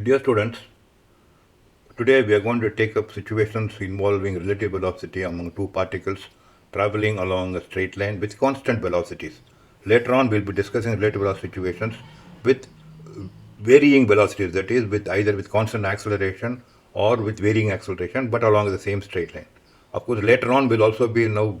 Dear students, today we are going to take up situations involving relative velocity among two particles traveling along a straight line with constant velocities. Later on, we'll be discussing relative velocity situations with varying velocities, that is, with either with constant acceleration or with varying acceleration, but along the same straight line. Of course, later on, we'll also be now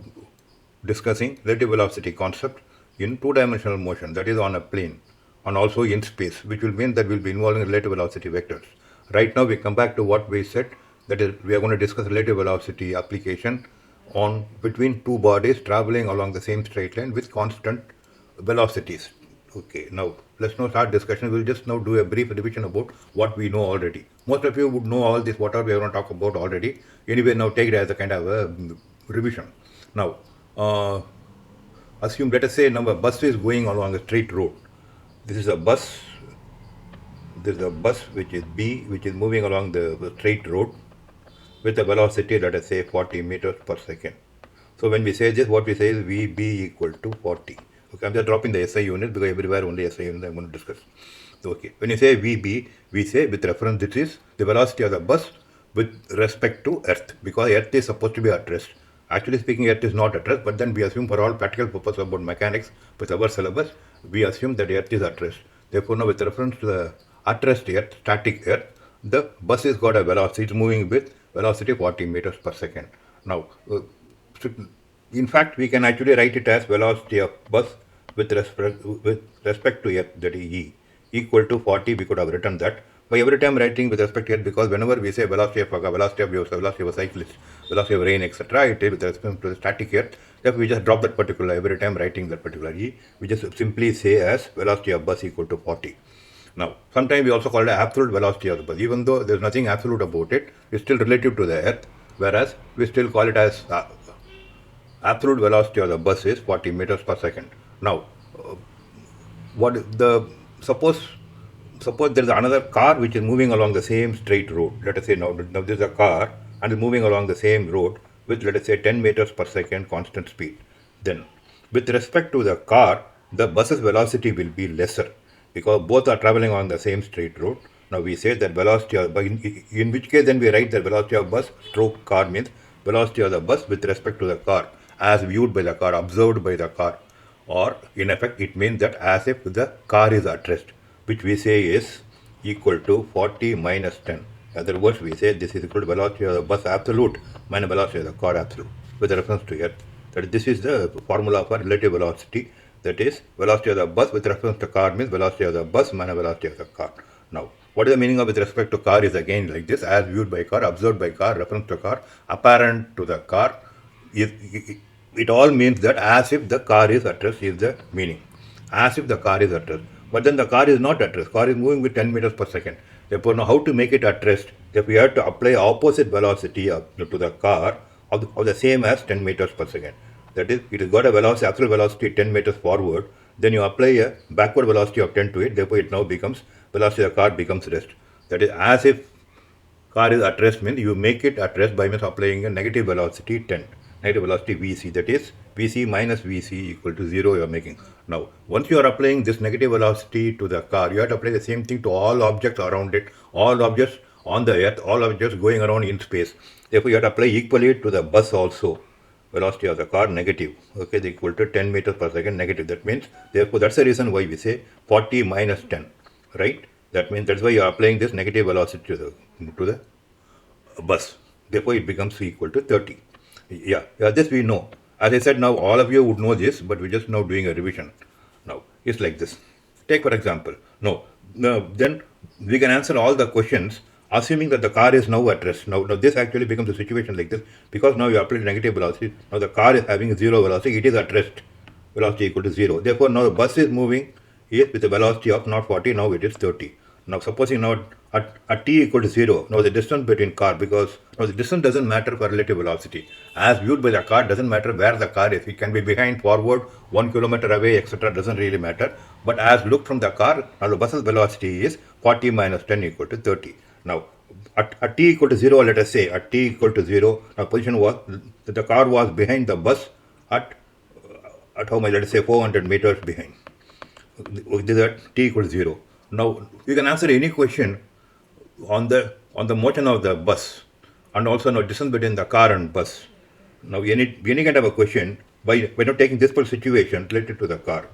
discussing relative velocity concept in two-dimensional motion, that is on a plane, and also in space, which will mean that we'll be involving relative velocity vectors. Right now we come back to what we said, that is we are going to discuss relative velocity application on between two bodies traveling along the same straight line with constant velocities. Okay, now let's now start discussion. We'll just now do a brief revision about what we know already. Most of you would know all this, whatever we are going to talk about already. Anyway, now take it as a kind of a revision. Now, assume, let us say now a bus is going along a straight road. This is a bus. This is a bus which is B, which is moving along the straight road with a velocity, let us say 40 meters per second. So when we say this, what we say is VB equal to 40. Okay, I'm just dropping the SI unit because everywhere only SI unit I'm going to discuss. Okay, when you say VB, we say with reference, this is the velocity of the bus with respect to Earth, because Earth is supposed to be at rest. Actually speaking, Earth is not at rest, but then we assume for all practical purpose about mechanics with our syllabus, we assume that Earth is at rest. Therefore, now with reference to the at rest Earth, static Earth, the bus has got a velocity, it's moving with velocity 40 meters per second. Now, in fact, we can actually write it as velocity of bus with respect to Earth, that is E, equal to 40. We could have written that. By every time writing with respect to Earth, because whenever we say velocity of waves, velocity of a cyclist, velocity of rain, etc., it is with respect to the static Earth. Therefore, we just drop that particular every time writing that particular E. We just simply say as velocity of bus equal to 40. Now, sometimes we also call it absolute velocity of the bus. Even though there's nothing absolute about it, it's still relative to the Earth, whereas we still call it as absolute velocity of the bus is 40 meters per second. Now, suppose there is another car which is moving along the same straight road. Let us say now there is a car and is moving along the same road with, let us say, 10 meters per second constant speed. Then, with respect to the car, the bus's velocity will be lesser because both are traveling on the same straight road. Now we say that velocity of, in which case then we write that velocity of bus stroke car means velocity of the bus with respect to the car as viewed by the car, observed by the car, or in effect it means that as if the car is at rest, which we say is equal to 40 minus 10. In other words, we say this is equal to velocity of the bus absolute minus velocity of the car absolute with reference to Earth. That this is the formula for relative velocity. That is, velocity of the bus with reference to car means velocity of the bus minus velocity of the car. Now, what is the meaning of with respect to car is again like this: as viewed by car, observed by car, reference to car, apparent to the car. It all means that as if the car is at rest is the meaning. As if the car is at rest. But then the car is not at rest. Car is moving with 10 meters per second. Therefore, now how to make it at rest? If we have to apply opposite velocity to the car of the same as 10 meters per second. That is, it has got a velocity, absolute velocity 10 meters forward. Then you apply a backward velocity of 10 to it. Therefore, it now becomes velocity of the car becomes rest. That is, as if car is at rest means you make it at rest by means applying a negative velocity 10. Negative velocity Vc, that is Vc minus Vc equal to 0 you are making. Now, once you are applying this negative velocity to the car, you have to apply the same thing to all objects around it, all objects on the Earth, all objects going around in space. Therefore, you have to apply equally to the bus also. Velocity of the car negative, okay, is equal to 10 meters per second negative. That means, therefore, that's the reason why we say 40 minus 10, right? That means that's why you are applying this negative velocity to the bus. Therefore, it becomes equal to 30. Yeah, this we know. As I said, now all of you would know this, but we're just now doing a revision. Now, it's like this. Take for example, then we can answer all the questions assuming that the car is now at rest. Now this actually becomes a situation like this because now you apply negative velocity. Now the car is having zero velocity, it is at rest. Velocity equal to 0. Therefore, now the bus is moving with a velocity of not 40, now it is 30. Now, supposing now at t equal to 0, now the distance between car, because now the distance doesn't matter for relative velocity. As viewed by the car, doesn't matter where the car is. It can be behind, forward, 1 kilometer away, etc. Doesn't really matter. But as looked from the car, now the bus's velocity is 40 minus 10 equal to 30. Now, at t equal to 0, let us say, at t equal to 0, now position was, the car was behind the bus at how much, let us say 400 meters behind. This is at t equals 0. Now, you can answer any question on the motion of the bus, and also no distance between the car and bus. Now any kind of a question by not taking this particular situation related to the car,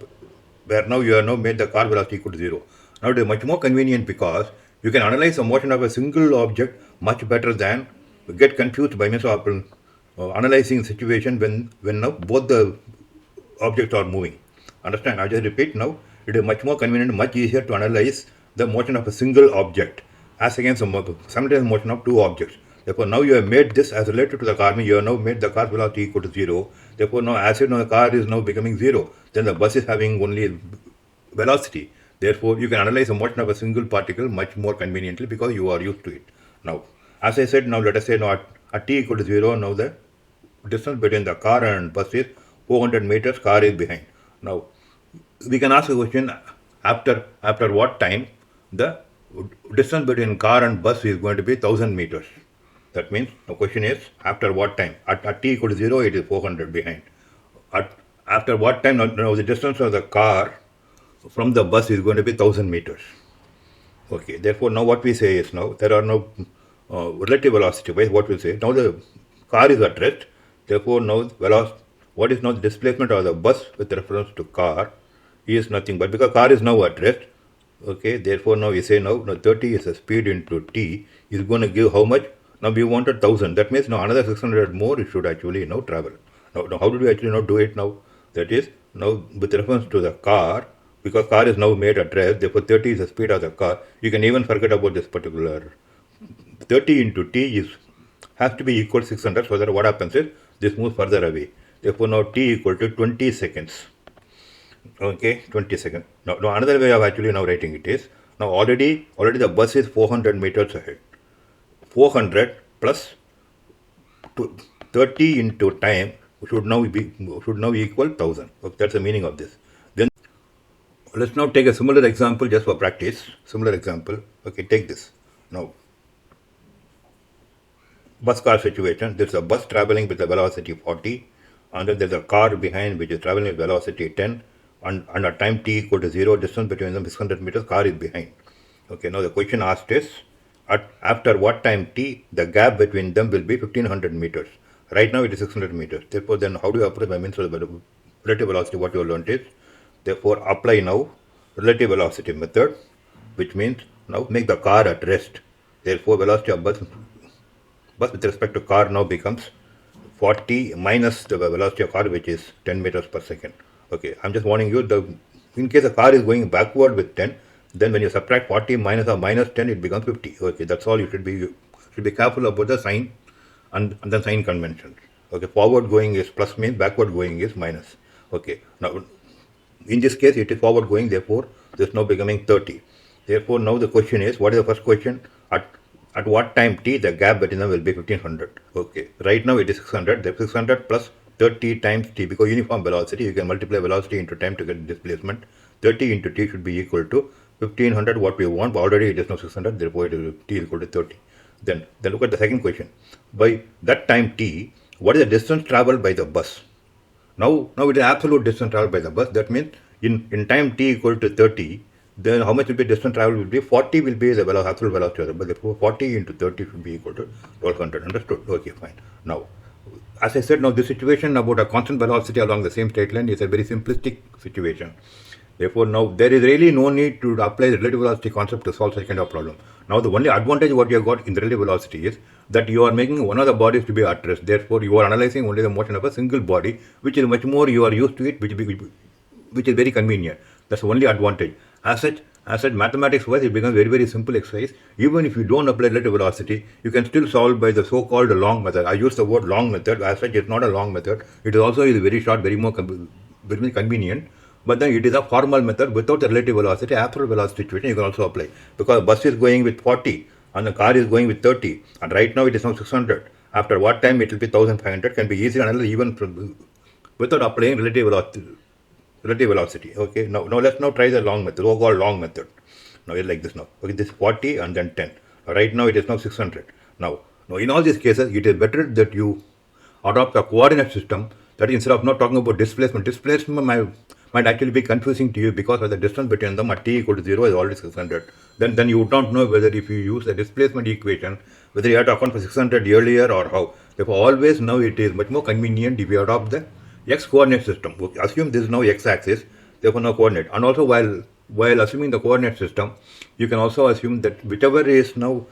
where now you have now made the car velocity equal to zero. Now it is much more convenient because you can analyze the motion of a single object much better than get confused by means of analyzing situation when now both the objects are moving. Understand? I just repeat now. It is much more convenient, much easier to analyze the motion of a single object as against the simultaneous motion of two objects. Therefore, now you have made this as related to the car. You have now made the car velocity equal to zero. Therefore, now as you know the car is now becoming zero, then the bus is having only velocity. Therefore, you can analyze the motion of a single particle much more conveniently because you are used to it. Now, as I said, now let us say now at t equal to zero, now the distance between the car and bus is 400 meters, car is behind. Now, we can ask a question, after what time the distance between car and bus is going to be 1000 meters. That means the question is, after what time? At t equal to 0, it is 400 behind. After what time, now the distance of the car from the bus is going to be 1000 meters. Okay, therefore now what we say is, now there are no relative velocity wise. What we say, now the car is at rest, therefore now what is now the displacement of the bus with reference to car is nothing but, because car is now at rest. Okay, therefore now we say now 30 is the speed into t is going to give how much? Now we wanted 1000, that means now another 600 more it should actually now travel. Now how did we actually now do it now? That is now with reference to the car, because car is now made at rest, therefore 30 is the speed of the car. You can even forget about this particular 30 into t has to be equal to 600, so that what happens is this moves further away. Therefore now t equal to 20 seconds. Okay, 20 seconds. Now another way of actually now writing it is, now already the bus is 400 meters ahead. 400 plus 30 into time should now equal 1000. Okay, that's the meaning of this. Then let's now take a similar example just for practice. Similar example. Okay, take this. Now, bus car situation. There's a bus traveling with a velocity 40, and then there's a car behind which is traveling with velocity 10, and at time t equal to 0, distance between them 600 meters, car is behind. Okay, now the question asked is, after what time t, the gap between them will be 1500 meters. Right now it is 600 meters. Therefore, then how do you apply by means of the relative velocity? What you learned is, therefore apply now relative velocity method, which means now make the car at rest. Therefore, velocity of bus with respect to car now becomes 40 minus the velocity of car, which is 10 meters per second. Okay, I'm just warning you, in case the car is going backward with 10, then when you subtract 40 minus or minus 10, it becomes 50. Okay, that's all. You should be careful about the sign and the sign conventions. Okay, forward going is plus means, backward going is minus. Okay, now in this case it is forward going, therefore this is now becoming 30. Therefore now the question is, what is the first question? At what time t the gap between them will be 1500. Okay, right now it is 600. The 600 plus 30 times t, because uniform velocity, you can multiply velocity into time to get displacement. 30 into t should be equal to 1500, what we want, but already it is now 600, therefore it is t equal to 30. Then look at the second question. By that time t, what is the distance traveled by the bus? Now it is absolute distance traveled by the bus. That means in time t equal to 30, then how much will be distance travel will be? 40 will be the absolute velocity of the bus. Therefore 40 into 30 should be equal to 1200. Understood? Okay, fine. Now, as I said, now this situation about a constant velocity along the same straight line is a very simplistic situation. Therefore, now there is really no need to apply the relative velocity concept to solve such kind of problem. Now, the only advantage what you have got in the relative velocity is that you are making one of the bodies to be at rest. Therefore, you are analyzing only the motion of a single body, which is much more you are used to it, which is very convenient. That's the only advantage. As such, mathematics-wise, it becomes very, very simple exercise. Even if you don't apply relative velocity, you can still solve by the so-called long method. I use the word long method. As such, it's not a long method. It is also very short, very convenient. But then it is a formal method without the relative velocity. Absolute velocity situation you can also apply, because bus is going with 40 and the car is going with 30, and right now it is now 600. After what time it will be 1500 can be easily analyzed even without applying relative velocity. Okay, now let's try the long method, so-called long method. Now it's like this now. Okay, this is 40 and then 10. Right now it is now 600. Now in all these cases, it is better that you adopt a coordinate system, that instead of not talking about displacement might actually be confusing to you because of the distance between them at t equal to 0 is already 600. Then you would not know whether if you use the displacement equation, whether you have to account for 600 earlier or how. Therefore, always now it is much more convenient if you adopt the x coordinate system. Assume this is now x axis, therefore now coordinate. And also while assuming the coordinate system, you can also assume that whichever is now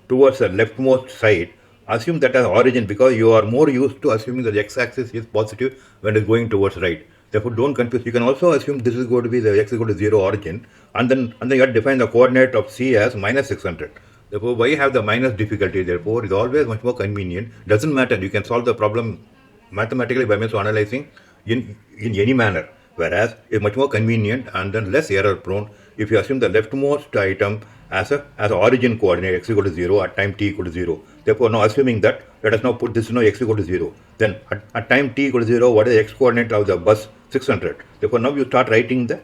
towards the leftmost side, assume that as origin because you are more used to assuming that the x-axis is positive when it's going towards right. Therefore, don't confuse. You can also assume this is going to be the x equal to 0 origin, and then you have to define the coordinate of c as minus 600. Therefore, why have the minus difficulty? Therefore, it's always much more convenient. Doesn't matter. You can solve the problem mathematically by means of analyzing in any manner. Whereas it's much more convenient and then less error prone if you assume the leftmost item as a origin coordinate x equal to 0 at time t equal to 0. Therefore, now assuming that, let us now put this x equal to 0. Then at time t equal to 0, what is the x coordinate of the bus? 600. Therefore, now you start writing the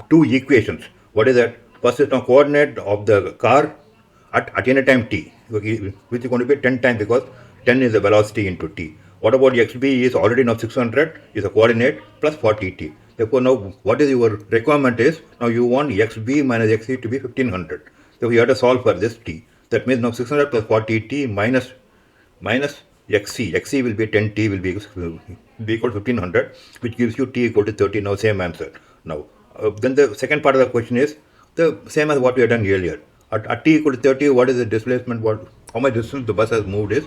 two equations. What is that? First is now coordinate of the car at any time t, okay, which is going to be 10 times because 10 is the velocity into t. What about xb is already now 600 is a coordinate plus 40t. Therefore, now what is your requirement is now you want xb minus xe to be 1500. So you have to solve for this t. That means now 600 plus 40t minus xc. xc will be 10t will be equal to 1500, which gives you t equal to 30. Now same answer. Now then the second part of the question is the same as what we had done earlier. At t equal to 30, what is the displacement? How much distance the bus has moved is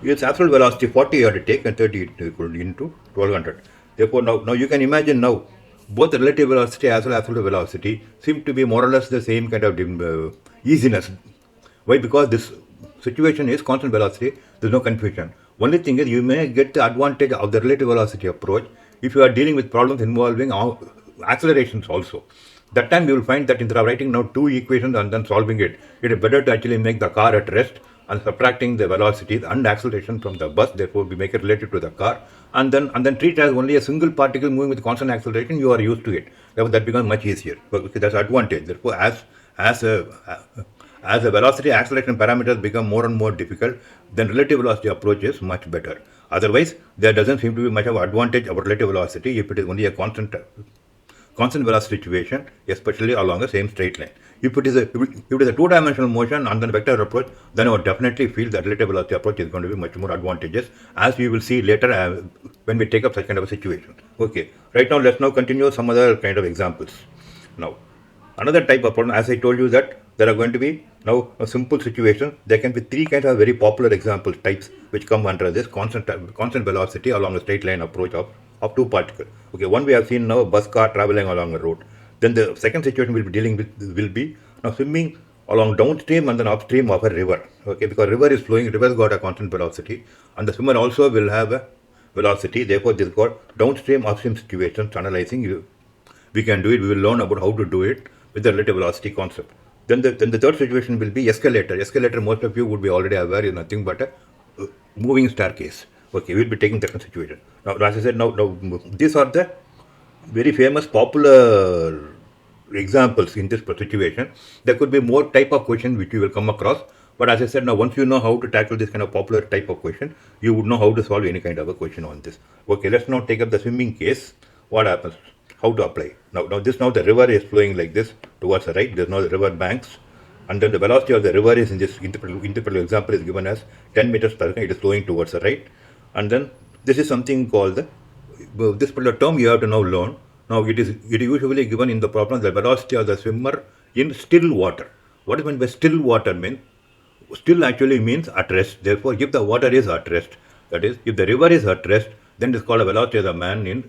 its absolute velocity 40 you have to take and 30 equal into 1200. Therefore, now you can imagine now both the relative velocity as well as absolute velocity seem to be more or less the same kind of easiness. Why? Because this situation is constant velocity. There's no confusion. Only thing is you may get the advantage of the relative velocity approach if you are dealing with problems involving accelerations also. That time you will find that instead of writing now two equations and then solving it, it is better to actually make the car at rest and subtracting the velocity and acceleration from the bus. Therefore, we make it related to the car and then treat it as only a single particle moving with constant acceleration. You are used to it. Therefore, that becomes much easier. Okay, that's advantage. Therefore, as the velocity acceleration parameters become more and more difficult, then relative velocity approach is much better. Otherwise, there doesn't seem to be much of advantage of relative velocity if it is only a constant velocity situation, especially along the same straight line. If it is a two-dimensional motion and then vector approach, then I would definitely feel that relative velocity approach is going to be much more advantageous, as we will see later when we take up such kind of a situation. Okay, right now let's now continue some other kind of examples. Now, another type of problem, as I told you that there are going to be now a simple situation. There can be three kinds of very popular example types which come under this constant velocity along a straight line approach of two particles. Okay, one we have seen now a bus car traveling along a road. Then the second situation we'll be dealing with will be now swimming along downstream and then upstream of a river. Okay, because river is flowing, river's got a constant velocity, and the swimmer also will have a velocity. Therefore, this is called downstream upstream situations analyzing. We can do it. We will learn about how to do it with the relative velocity concept. Then the third situation will be escalator. Escalator, most of you would be already aware, is nothing but a moving staircase. Okay, we'll be taking that situation. Now, as I said, now these are the very famous, popular examples in this situation. There could be more type of question which you will come across. But as I said, now once you know how to tackle this kind of popular type of question, you would know how to solve any kind of a question on this. Okay, let's now take up the swimming case. What happens? How to apply? Now the river is flowing like this towards the right. There's now the river banks. And then the velocity of the river is in this interpreted example is given as 10 meters per second. It is flowing towards the right. And then this is something called this particular term you have to now learn. Now it is usually given in the problem the velocity of the swimmer in still water. What is meant by still water mean? Still actually means at rest. Therefore, if the water is at rest, that is, if the river is at rest, then it is called a velocity of the man in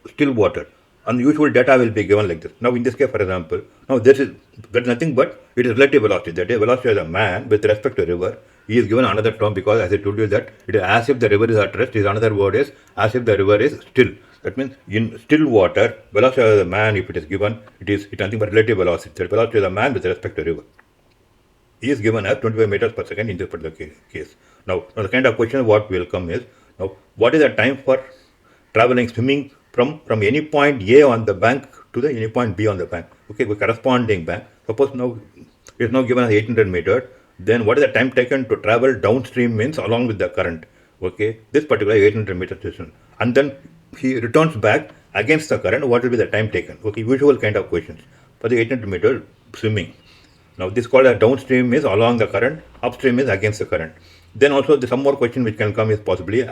still water. And usual data will be given like this. Now, in this case, for example, now there is nothing but it is relative velocity. That is velocity of the man with respect to river. He is given another term because, as I told you, that it is as if the river is at rest. His another word is as if the river is still. That means in still water, velocity of the man, if it is given, it is nothing but relative velocity. The velocity of the man with respect to river. He is given as 25 meters per second in this particular case. Now the kind of question what will come is, now what is the time for traveling, swimming from any point A on the bank to the any point B on the bank? Okay, with corresponding bank. Suppose now it is now given as 800 meters. Then what is the time taken to travel downstream means along with the current? Okay, this particular 800 meter distance. And then he returns back against the current, what will be the time taken? Okay, usual kind of questions for the 800 meter swimming. Now this called a downstream is along the current, upstream is against the current. Then also some more question which can come is possibly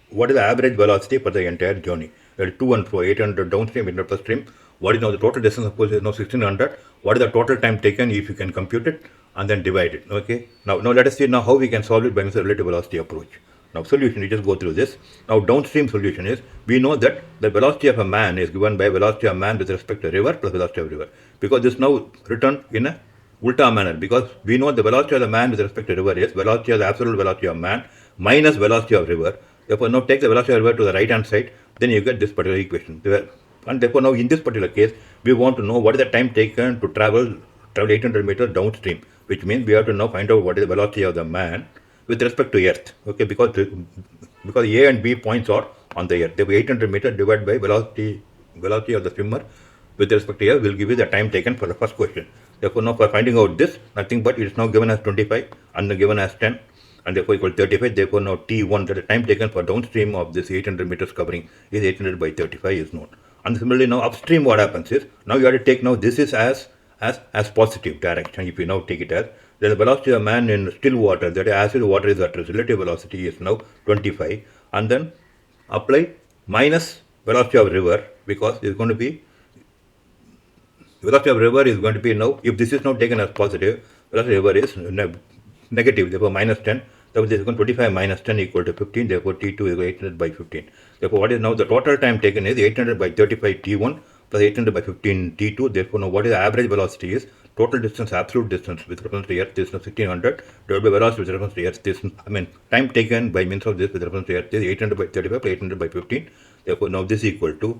what is the average velocity for the entire journey? There is to and fro, 800 downstream, 800 upstream. What is now the total distance? Suppose is now 1600. What is the total time taken if you can compute it and then divide it? Okay. Now let us see now how we can solve it by the relative velocity approach. Now solution, we just go through this. Now downstream solution is, we know that the velocity of a man is given by velocity of man with respect to river plus velocity of river. Because this now written in a ulta manner, because we know the velocity of the man with respect to river is velocity of the absolute velocity of man minus velocity of river. Therefore now take the velocity of river to the right hand side, then you get this particular equation. And therefore now in this particular case, we want to know what is the time taken to travel 800 meters downstream, which means we have to now find out what is the velocity of the man with respect to earth. Okay, because A and B points are on the earth. Therefore 800 meters divided by velocity of the swimmer with respect to earth will give you the time taken for the first question. Therefore now for finding out this, nothing but it is now given as 25 and then given as 10 and therefore equal 35. Therefore now T1, that the time taken for downstream of this 800 meters covering is 800 by 35 is known. And similarly now upstream what happens is, now you have to take now this is as positive direction. If you now take it as, then the velocity of man in still water, that is acid water, is at relative velocity is now 25, and then apply minus velocity of river, because it's going to be velocity of river is going to be now, if this is now taken as positive, velocity of river is negative, therefore minus 10. Therefore this is going to 25 minus 10 equal to 15, therefore T2 is 800 by 15. Therefore what is now the total time taken is 800 by 35 T1 plus 800 by 15 T2. Therefore now what is the average velocity is total distance, absolute distance with reference to earth, this is 1600 divided by velocity with reference to earth, this, time taken by means of this with reference to earth is 800 by 35 plus 800 by 15. Therefore now this is equal to,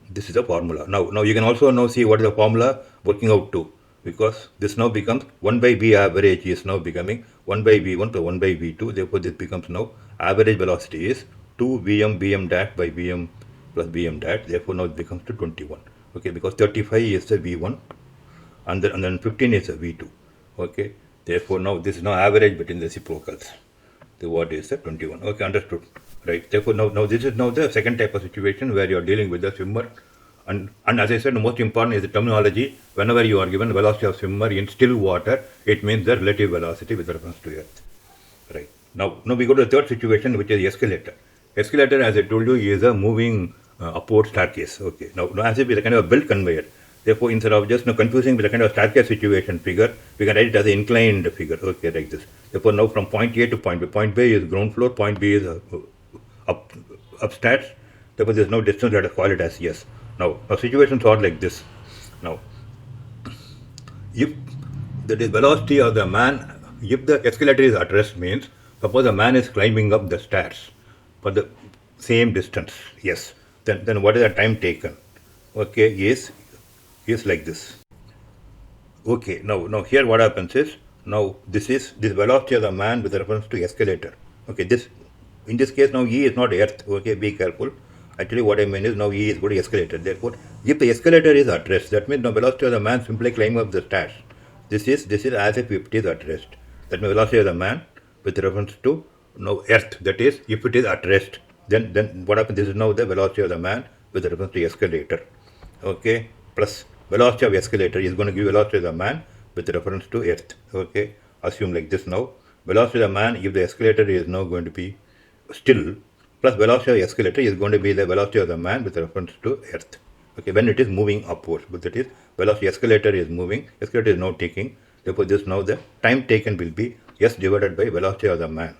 this is a formula. Now you can also now see what is the formula working out to, because this now becomes 1 by V average is now becoming 1 by V1 plus 1 by V2. Therefore this becomes now average velocity is 2 Vm dash by Vm plus Vm dash. Therefore now it becomes to 21. Okay, because 35 is the V1 and then 15 is a V2. Okay, therefore now this is now average between the reciprocals. The what is the 21. Okay, understood. Right. Therefore now this is now the second type of situation where you are dealing with the swimmer. And as I said, the most important is the terminology. Whenever you are given velocity of swimmer in still water, it means the relative velocity with reference to earth. Right. Now we go to the third situation, which is escalator. Escalator, as I told you, is a moving upward staircase. Okay. Now as if it's a kind of a belt conveyor. Therefore, instead of just confusing with a kind of staircase situation figure, we can write it as an inclined figure. Okay, like this. Therefore, now from point A to point B. Point B is ground floor. Point B is upstairs. Therefore, there is no distance. Let us call it as S. Now situations are like this. Now, if that is velocity of the man, if the escalator is at rest, means suppose a man is climbing up the stairs for the same distance, yes, then what is the time taken? Okay, is like this. Okay, now here what happens is, now this velocity of the man with reference to escalator. Okay, in this case now E is not earth. Okay, be careful. Actually what I mean is now E is going to escalator. Therefore, if the escalator is at rest, that means the velocity of the man simply climbing up the stairs. This is as if it is at rest. That means velocity of the man with reference to now earth. That is, if it is at rest, then what happens? This is now the velocity of the man with reference to escalator. Okay, plus velocity of escalator is going to give velocity of the man with reference to earth. Okay, assume like this now. Velocity of the man, if the escalator is now going to be still, plus velocity of escalator is going to be the velocity of the man with reference to earth. Okay, when it is moving upwards, but that is velocity escalator is moving, escalator is now taking. Therefore, this now the time taken will be S divided by velocity of the man.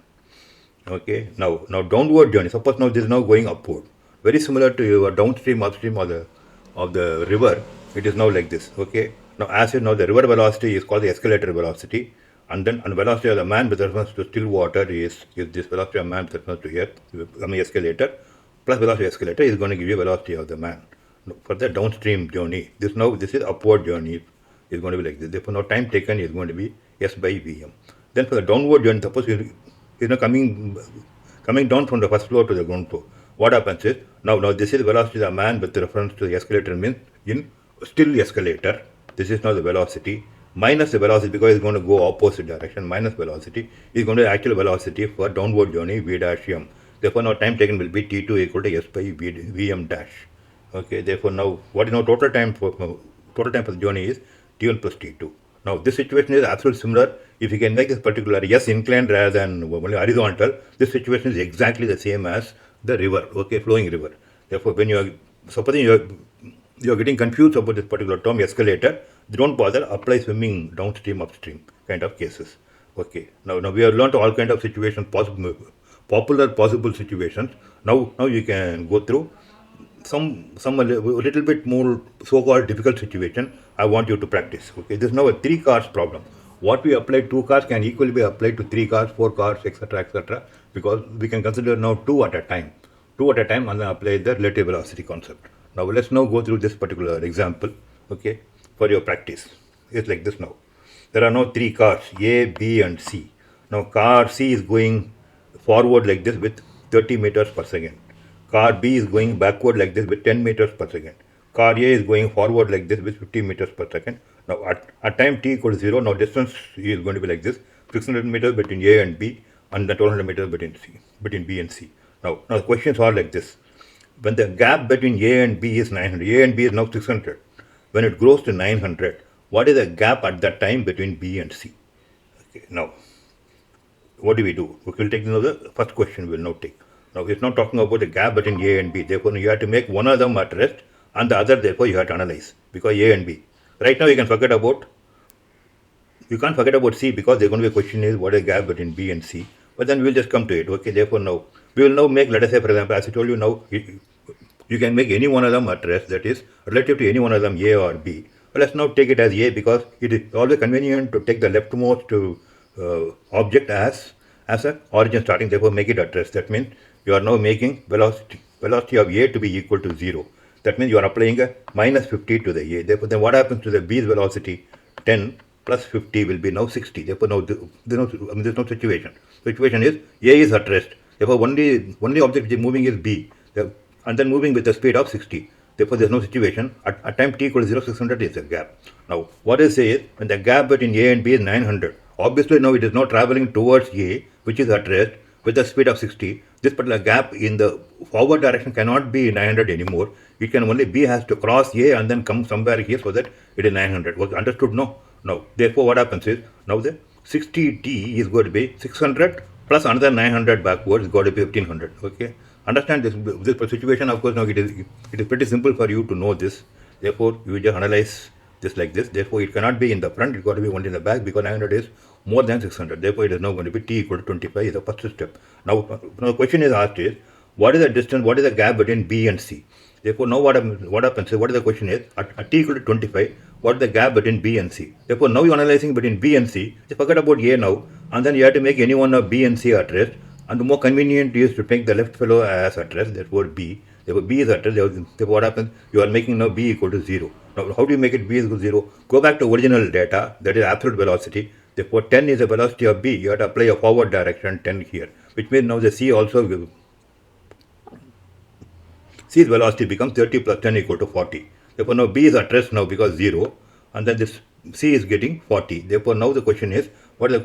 Okay, now downward journey. Suppose now this is now going upward. Very similar to your downstream, upstream of the river. It is now like this. Okay, now as you know, the river velocity is called the escalator velocity, and then velocity of the man with reference to still water is this velocity of man with reference to earth, escalator, plus velocity of escalator is going to give you velocity of the man. For the downstream journey, this is upward journey is going to be like this. Therefore, now time taken is going to be S by Vm. Then for the downward journey, suppose you know coming down from the first floor to the ground floor. What happens is, now this is velocity of the man with reference to the escalator, means in still escalator, this is now the velocity minus the velocity, because it's going to go opposite direction, minus velocity is going to actual velocity for downward journey V dash M. Therefore, now time taken will be T2 equal to S by Vm dash. Okay, therefore now what is now total time for the journey is T1 plus T2. Now this situation is absolutely similar. If you can make this particular S inclined rather than only horizontal, this situation is exactly the same as the river, okay, flowing river. Therefore, when you are supposing you are getting confused about this particular term escalator, don't bother, apply swimming downstream, upstream kind of cases. Okay, now we have learned all kind of situations, popular possible situations. Now you can go through some a little bit more so-called difficult situation. I want you to practice. Okay, this is now a 3 cars problem. What we apply 2 cars can equally be applied to 3 cars, 4 cars, etc., because we can consider now two at a time, and then apply the relative velocity concept. Now let's now go through this particular example. Okay, for your practice, it's like this now. There are now 3 cars, A, B, and C. Now car C is going forward like this with 30 meters per second. Car B is going backward like this with 10 meters per second. Car A is going forward like this with 50 meters per second. Now at time t equals 0, now distance is going to be like this, 600 meters between A and B, and then 1200 meters between B and C. Now the questions are like this. When the gap between A and B is 900, A and B is now 600. When it grows to 900, what is the gap at that time between B and C? Okay, now what do? We'll take the first question we'll now take. Now it's not talking about the gap between A and B. Therefore, you have to make one of them at rest and the other, therefore, you have to analyze because A and B. Right now, you can't forget about C because there's going to be a question is what is the gap between B and C. But then we'll just come to it. Okay, therefore, now we will now make, let us say, for example, as I told you now, you can make any one of them at rest, that is relative to any one of them A or B. But let's now take it as A because it is always convenient to take the leftmost object as an origin starting, therefore make it at rest. That means you are now making velocity of A to be equal to 0. That means you are applying a minus 50 to the A. Therefore, then what happens to the B's velocity? 10 plus 50 will be now 60. Therefore, now there's no situation. Situation is A is at rest. Therefore, only object which is moving is B, and then moving with the speed of 60. Therefore, there's no situation. At time t equals 0, 600 is the gap. Now, what I say is when the gap between A and B is 900, obviously now it is not traveling towards A, which is at rest, with the speed of 60. This particular gap in the forward direction cannot be 900 anymore. It can only B has to cross A and then come somewhere here so that it is 900. Was understood? No. Now, therefore, what happens is now the 60t is going to be 600 plus another 900 backwards is going to be 1500. Okay. Understand this situation. Of course, now it is pretty simple for you to know this. Therefore, you just analyze this like this. Therefore, it cannot be in the front. It got to be only in the back because 900 is more than 600. Therefore, it is now going to be t equal to 25 is the first step. Now the question is asked is what is the distance? What is the gap between B and C? Therefore, now what happens is what is the question is at t equal to 25. What is the gap between B and C? Therefore, now you are analyzing between B and C. Just forget about A now, and then you have to make any one of B and C at rest. And the more convenient is to take the left fellow as at rest, therefore B. Therefore B is at rest, therefore what happens? You are making now B equal to 0. Now how do you make it B equal to 0? Go back to original data, that is absolute velocity. Therefore 10 is the velocity of B. You have to apply a forward direction 10 here, which means now the C's velocity becomes 30 plus 10 equal to 40. Therefore now B is at rest now because 0, and then this C is getting 40. Therefore now the question is, what is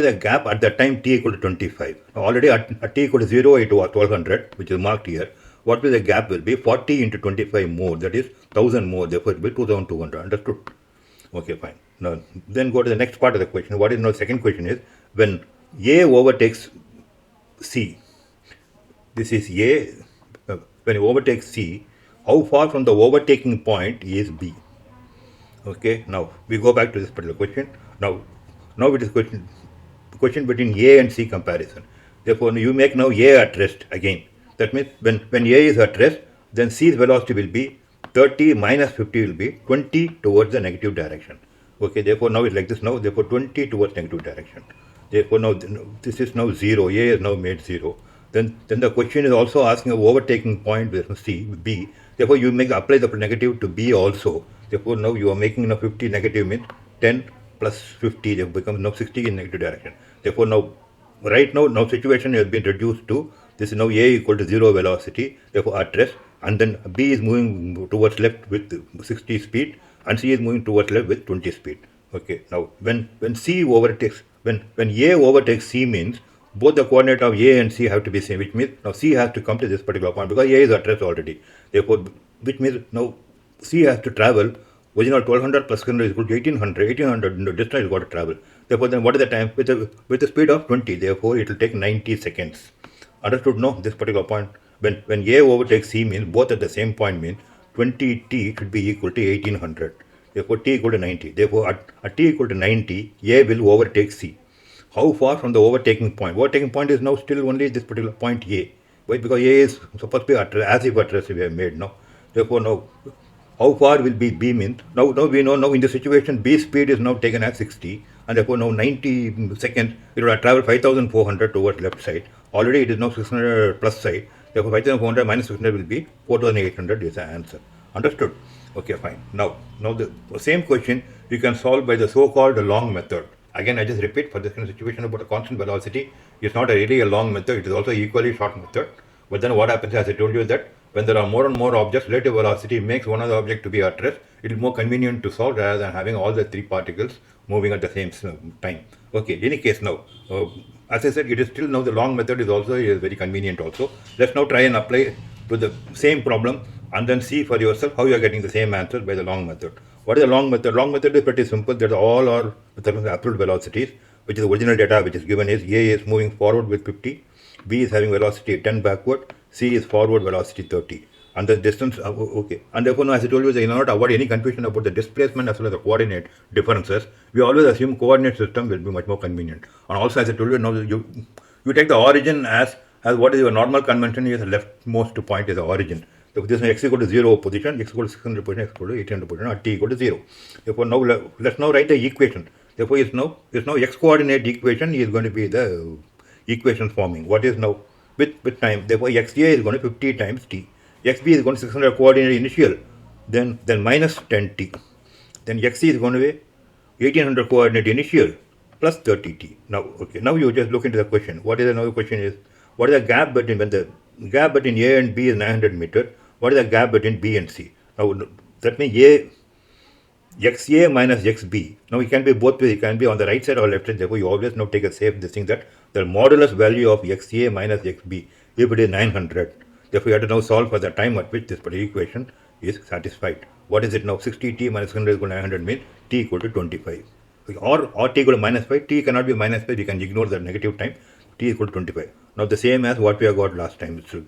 the gap at that time t equal to 25? Now already at t equal to 0 it was 1200, which is marked here. What will the gap will be? 40 into 25 more, that is 1000 more, therefore it will be 2200. Understood? Okay, fine. Now then go to the next part of the question. What is now second question is when A overtakes C. This is A. When it overtakes C, how far from the overtaking point is B? Okay, now we go back to this particular question. Now it is question between A and C comparison. Therefore, you make now A at rest again. That means when A is at rest, then C's velocity will be 30 minus 50 will be 20 towards the negative direction. Okay, therefore now it's like this now. Therefore 20 towards negative direction. Therefore now this is now 0. A is now made 0. Then the question is also asking a overtaking point with C, B. Therefore you apply the negative to B also. Therefore now you are making now 50 negative means 10 plus 50, it becomes now 60 in negative direction. Therefore now situation has been reduced to this is now A equal to 0 velocity, therefore at rest, and then B is moving towards left with 60 speed and C is moving towards left with 20 speed. Okay, now when A overtakes C means both the coordinate of A and C have to be same, which means now C has to come to this particular point because A is addressed already. Therefore, which means now C has to travel. Original 1200 plus 100 is equal to 1800. 1800 distance is got to travel. Therefore, then what is the time? With the speed of 20. Therefore, it will take 90 seconds. Understood? No, this particular point. When A overtakes C means both at the same point means 20t should be equal to 1800. Therefore, t equal to 90. Therefore, at t equal to 90, A will overtake C. How far from the overtaking point? Overtaking point is now still only this particular point A. Why? Because A is supposed to be as if address we have made now. Therefore, now how far will be B means? Now we know now in the situation B speed is now taken as 60 and therefore now 90 seconds it will travel 5400 towards left side. Already it is now 600 plus side. Therefore 5400 minus 600 will be 4800 is the answer. Understood? Okay, fine. Now the same question you can solve by the so-called long method. Again, I just repeat for this kind of situation about a constant velocity. It's not really a long method. It is also equally short method. But then what happens, as I told you, that when there are more and more objects, relative velocity makes one of the object to be at rest. It is more convenient to solve rather than having all the three particles moving at the same time. Okay, in any case now, as I said, it is still now the long method is very convenient also. Let's now try and apply to the same problem and then see for yourself how you are getting the same answer by the long method. What is the long method? Long method is pretty simple. That all are with absolute velocities, which is the original data which is given is A is moving forward with 50, B is having velocity 10 backward, C is forward velocity 30. And the distance, okay. And therefore, as I told you, they will not avoid any confusion about the displacement as well as the coordinate differences. We always assume coordinate system will be much more convenient. And also, as I told you, now you take the origin as what is your normal convention is the leftmost point is the origin. So this is x equal to 0 position, x equal to 600 position, x equal to 800 position, or t equal to 0. Therefore, now let's now write the equation. Therefore, it's now x coordinate equation is going to be the equation forming. What is now with time? Therefore, xa is going to 50 times t. Xb is going to 600 coordinate initial, then minus 10t. Then xc is going to be 1800 coordinate initial plus 30t. Now, okay. Now you just look into the question. What is another question is what is the gap between when the gap between A and B is 900 meter? What is the gap between B and C? Now that means XA minus XB. Now it can be both ways. It can be on the right side or left side. Therefore, you always now take a safe this thing that the modulus value of XA minus XB if it is 900. Therefore, you have to now solve for the time at which this particular equation is satisfied. What is it now? 60t minus 100 is equal to 900 means t equal to 25. Or t equal to minus 5. T cannot be minus 5. You can ignore the negative time. T equal to 25. Now the same as what we have got last time. So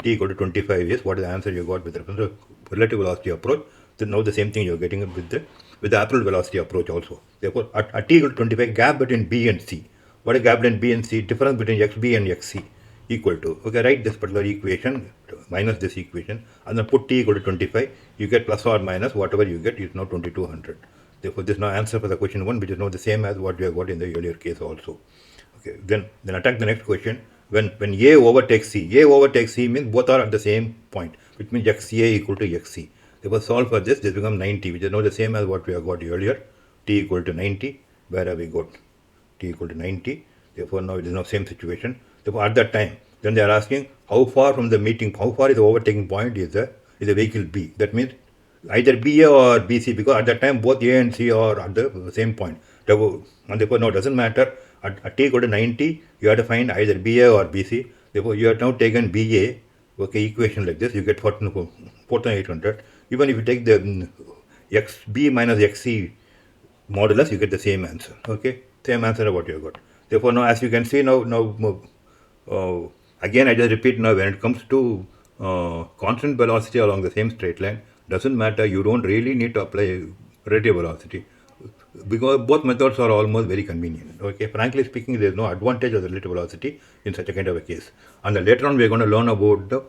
t equal to 25 is what is the answer you got with reference to relative velocity approach. Then now the same thing you are getting with the absolute velocity approach also. Therefore, at t equal to 25, gap between B and C. What is gap between B and C? Difference between XB and XC equal to. Okay, write this particular equation minus this equation and then put t equal to 25. You get plus or minus whatever you get is now 2200. Therefore, this is now answer for the question 1, which is now the same as what we have got in the earlier case also. Okay, then attack the next question. When A overtakes C means both are at the same point, which means XA equal to XC. Therefore, solve for this becomes 90, which is now the same as what we have got earlier. T equal to 90. Where have we got? T equal to 90. Therefore, now it is now same situation. Therefore, at that time, then they are asking how far from the meeting, how far is the overtaking point is the vehicle B. That means either BA or BC, because at that time both A and C are at the same point. And therefore, now it doesn't matter. At t equal to 90, you have to find either BA or BC. Therefore, you have now taken BA, okay, equation like this, you get 4800. Even if you take the XB minus XC modulus, you get the same answer. Okay, same answer of what you have got. Therefore, now as you can see, now again I just repeat now when it comes to constant velocity along the same straight line, doesn't matter. You don't really need to apply relative velocity, because both methods are almost very convenient. Okay, frankly speaking, there is no advantage of the relative velocity in such a kind of a case. And then later on, we are going to learn about the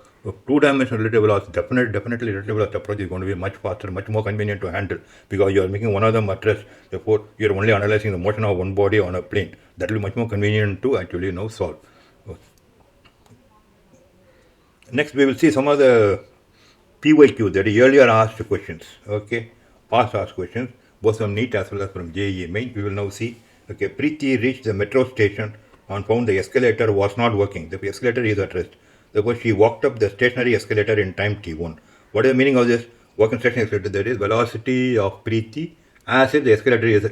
two-dimensional relative velocity. Definitely, relative velocity approach is going to be much faster, much more convenient to handle, because you are making one of them at rest. Therefore, you are only analyzing the motion of one body on a plane. That will be much more convenient to actually now solve. Okay. Next, we will see some of the PYQ, that is earlier asked questions. Okay, past asked questions, both from NEET as well as from JEE Main. We will now see. Okay, Preeti reached the metro station and found the escalator was not working. The escalator is at rest. Therefore, she walked up the stationary escalator in time t1. What is the meaning of this? Walking stationary escalator, that is velocity of Preeti as if the escalator is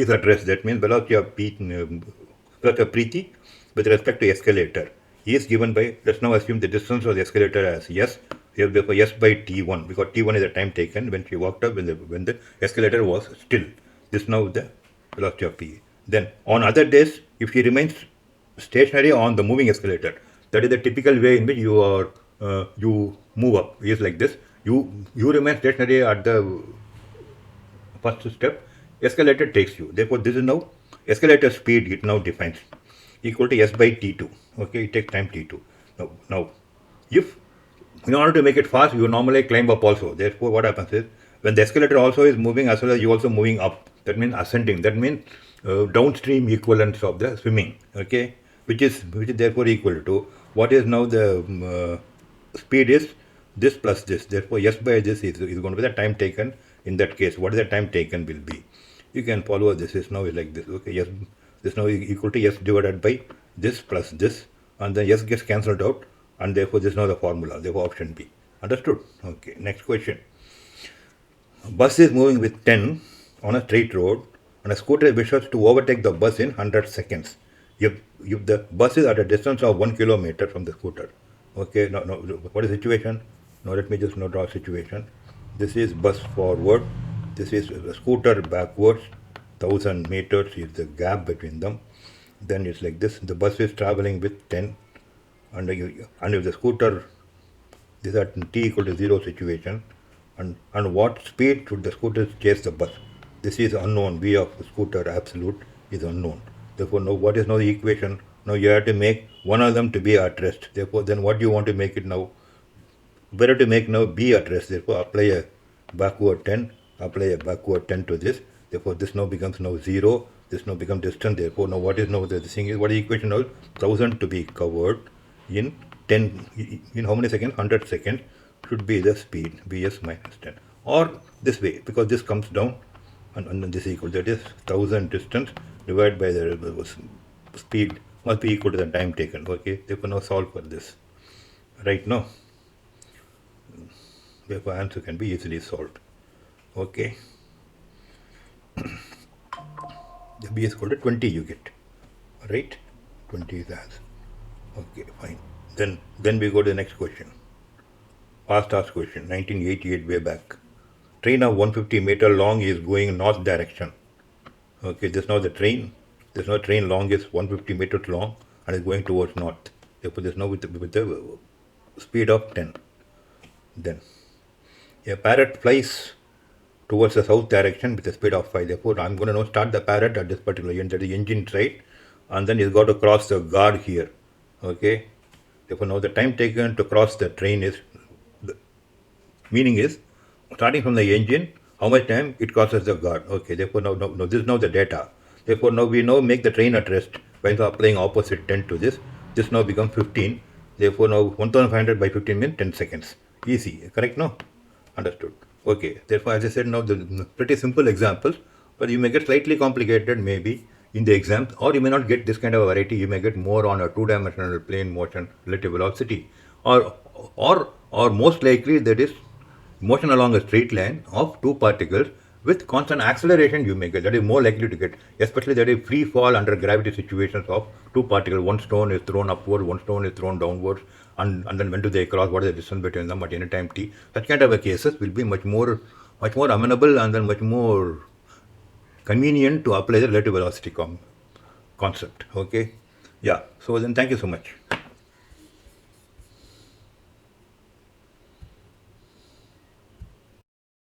at rest. That means velocity of Preeti with respect to escalator is given by, let's now assume the distance of the escalator as s, therefore s by t1, because t1 is the time taken when she walked up when the escalator was still. This now the velocity of p. Then on other days, if she remains stationary on the moving escalator, that is the typical way in which you move up, is like this. You remain stationary at the first step, escalator takes you. Therefore, this is now escalator speed, it now defines equal to s by t2. Okay, it takes time t2. Now, if in order to make it fast, you normally climb up also. Therefore, what happens is when the escalator also is moving as well as you also moving up, that means ascending. That means downstream equivalence of the swimming. Okay, which is therefore equal to what is now the speed is this plus this. Therefore, s by this is going to be the time taken in that case. What is the time taken will be? You can follow this. Is now like this. Okay, yes, this now is equal to s divided by this plus this, and then s gets cancelled out, and therefore this is now the formula. Therefore, option B. Understood? Okay. Next question. A bus is moving with 10 on a straight road, and a scooter wishes to overtake the bus in 100 seconds. If the bus is at a distance of 1 kilometer from the scooter. Okay, now what is the situation? Now let me just now draw a situation. This is bus forward, this is a scooter backwards, 1000 meters is the gap between them. Then it's like this, the bus is traveling with 10, and if the scooter, this is at t equal to 0 situation, and what speed should the scooter chase the bus? This is unknown, v of the scooter absolute is unknown. Therefore, now what is now the equation? Now you have to make one of them to be at rest. Therefore, then what do you want to make it now? Better to make now b at rest. Therefore, apply a backward 10, apply a backward 10 to this. Therefore, this now becomes now 0. This now becomes distant. Therefore, now what is now the thing is, what is the equation now? 1000 to be covered in 10, in how many seconds? 100 seconds should be the speed, bs minus 10. Or this way, because this comes down, and then this equal, that is 1000 distance divided by the speed must be equal to the time taken. Okay, therefore now solve for this. Right now, therefore answer can be easily solved. Okay, the b is equal to 20 you get, right? 20 is the answer. Okay, fine. Then we go to the next question. Past asked question, 1988, way back. Train of 150-meter long is going north direction. Okay, this now the train. This now train long is 150 meters long and is going towards north. Therefore, this now with the speed of 10. Then a parrot flies towards the south direction with a speed of 5. Therefore, I'm going to now start the parrot at this particular end, that is the engine side, and then it's got to cross the guard here. Okay. Therefore, now the time taken to cross the train is, the meaning is, starting from the engine, how much time it crosses the guard. Okay. Therefore, now this is now the data. Therefore, now we now make the train at rest by applying opposite 10 to this. This now becomes 15. Therefore, now 1500 by 15 means 10 seconds. Easy. Correct? No? Understood. Okay. Therefore, as I said, now the pretty simple examples, but you may get slightly complicated maybe in the exams, or you may not get this kind of a variety. You may get more on a two-dimensional plane motion, relative velocity, or most likely that is motion along a straight line of two particles with constant acceleration you may get. That is more likely to get, especially that is free fall under gravity situations of two particles. One stone is thrown upward, one stone is thrown downwards, and then when do they cross? What is the distance between them at any time t? Such kind of a cases will be much more amenable and then much more convenient to apply the relative velocity concept. Okay, yeah. So then, thank you so much.